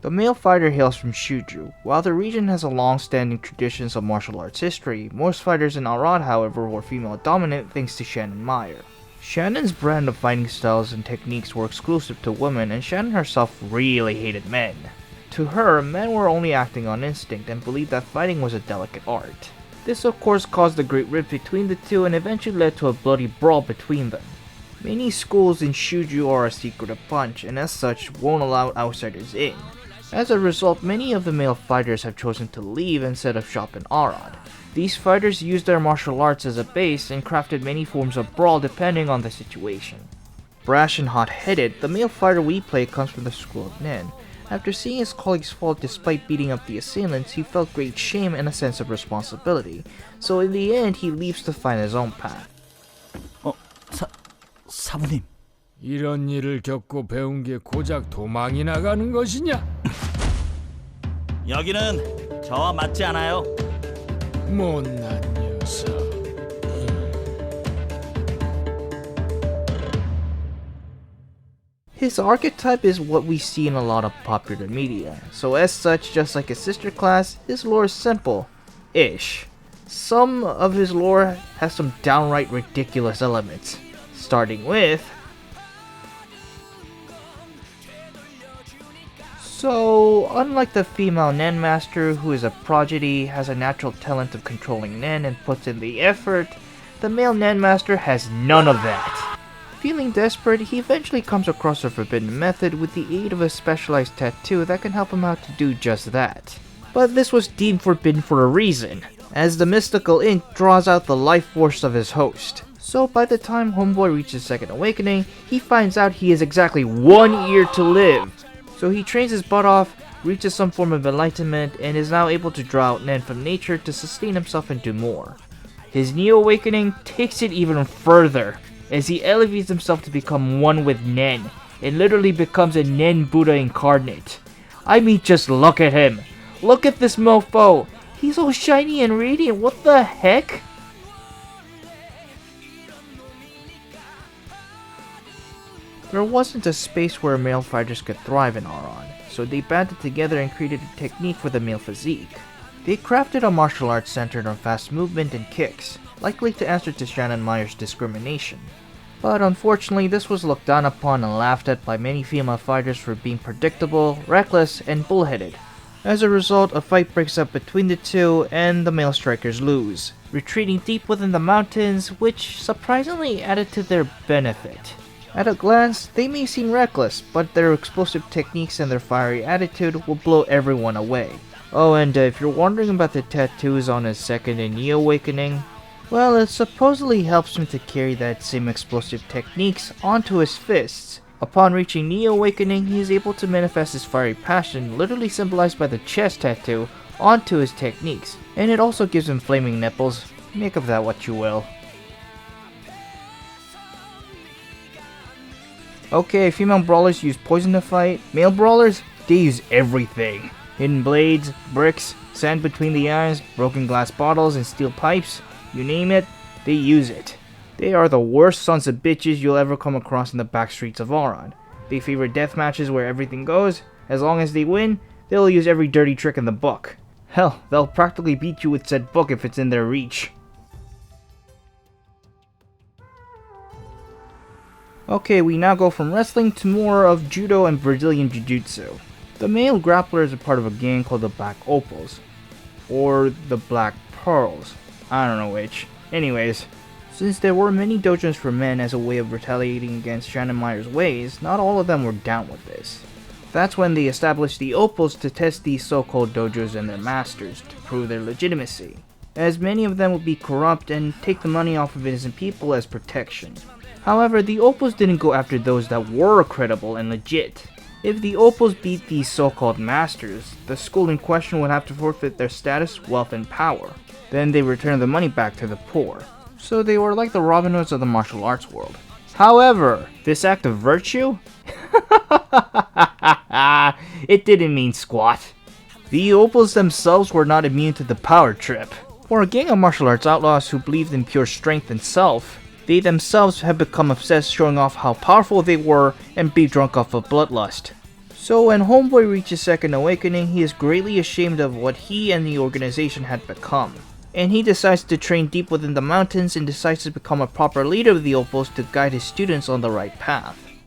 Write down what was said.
The male fighter hails from Shuju. While the region has a long-standing traditions of martial arts history, most fighters in Arad, however, were female-dominant thanks to Shannon Meyer. Shannon's brand of fighting styles and techniques were exclusive to women, and Shannon herself really hated men. To her, men were only acting on instinct and believed that fighting was a delicate art. This of course caused a great rift between the two and eventually led to a bloody brawl between them. Many schools in Shuju are a secretive bunch and as such won't allow outsiders in. As a result, many of the male fighters have chosen to leave and set up shop in Arad. These fighters used their martial arts as a base and crafted many forms of brawl depending on the situation. Brash and hot-headed, the male fighter we play comes from the school of Nen. After seeing his colleagues fall despite beating up the assailants, he felt great shame and a sense of responsibility, so in the end he leaves to find his own path. 사부님. 이런 일을 겪고 배운 게 고작 도망이나 가는 것이냐? 여기는 저와 맞지 않아요. 못난 녀석. His archetype is what we see in a lot of popular media, so as such, just like his sister class, his lore is simple-ish. Some of his lore has some downright ridiculous elements, starting with... So, unlike the female Nen Master, who is a prodigy, has a natural talent of controlling Nen and puts in the effort, the male Nen Master has none of that. Feeling desperate, he eventually comes across a forbidden method with the aid of a specialized tattoo that can help him out to do just that. But this was deemed forbidden for a reason, as the mystical ink draws out the life force of his host. So by the time Homeboy reaches second awakening, he finds out he has exactly 1 year to live. So he trains his butt off, reaches some form of enlightenment, and is now able to draw out Nen from nature to sustain himself and do more. His Neo-Awakening takes it even further, as he elevates himself to become one with Nen, and literally becomes a Nen Buddha incarnate. I mean, just look at him. Look at this mofo. He's all shiny and radiant, what the heck? There wasn't a space where male fighters could thrive in Arad, so they banded together and created a technique for the male physique. They crafted a martial arts centered on fast movement and kicks, likely to answer to Shannon Meyer's discrimination. But unfortunately, this was looked down upon and laughed at by many female fighters for being predictable, reckless, and bullheaded. As a result, a fight breaks up between the two, and the male strikers lose, retreating deep within the mountains, which surprisingly added to their benefit. At a glance, they may seem reckless, but their explosive techniques and their fiery attitude will blow everyone away. Oh, and if you're wondering about the tattoos on his second and Neo-Awakening, well, it supposedly helps him to carry that same explosive techniques onto his fists. Upon reaching Neo-Awakening, he is able to manifest his fiery passion, literally symbolized by the chest tattoo, onto his techniques, and it also gives him flaming nipples. Make of that what you will. Okay, female brawlers use poison to fight. Male brawlers, they use everything. Hidden blades, bricks, sand between the eyes, broken glass bottles, and steel pipes. You name it, they use it. They are the worst sons of bitches you'll ever come across in the back streets of Arad. They favor death matches where everything goes. As long as they win, they'll use every dirty trick in the book. Hell, they'll practically beat you with said book if it's in their reach. Okay, we now go from wrestling to more of judo and Brazilian jiu-jitsu. The male grappler is a part of a gang called the Black Opals, or the Black Pearls, I don't know which. Anyways, since there were many dojos for men as a way of retaliating against Shannon Meyer's ways, not all of them were down with this. That's when they established the Opals to test these so-called dojos and their masters to prove their legitimacy, as many of them would be corrupt and take the money off of innocent people as protection. However, the Opals didn't go after those that were credible and legit. If the Opals beat these so-called masters, the school in question would have to forfeit their status, wealth, and power. Then they returned the money back to the poor. So they were like the Robin Hoods of the martial arts world. However, this act of virtue? It didn't mean squat. The Opals themselves were not immune to the power trip. For a gang of martial arts outlaws who believed in pure strength and self, they themselves had become obsessed showing off how powerful they were and be drunk off of bloodlust. So when Homeboy reaches Second Awakening, he is greatly ashamed of what he and the organization had become. And he decides to train deep within the mountains and decides to become a proper leader of the Opals to guide his students on the right path.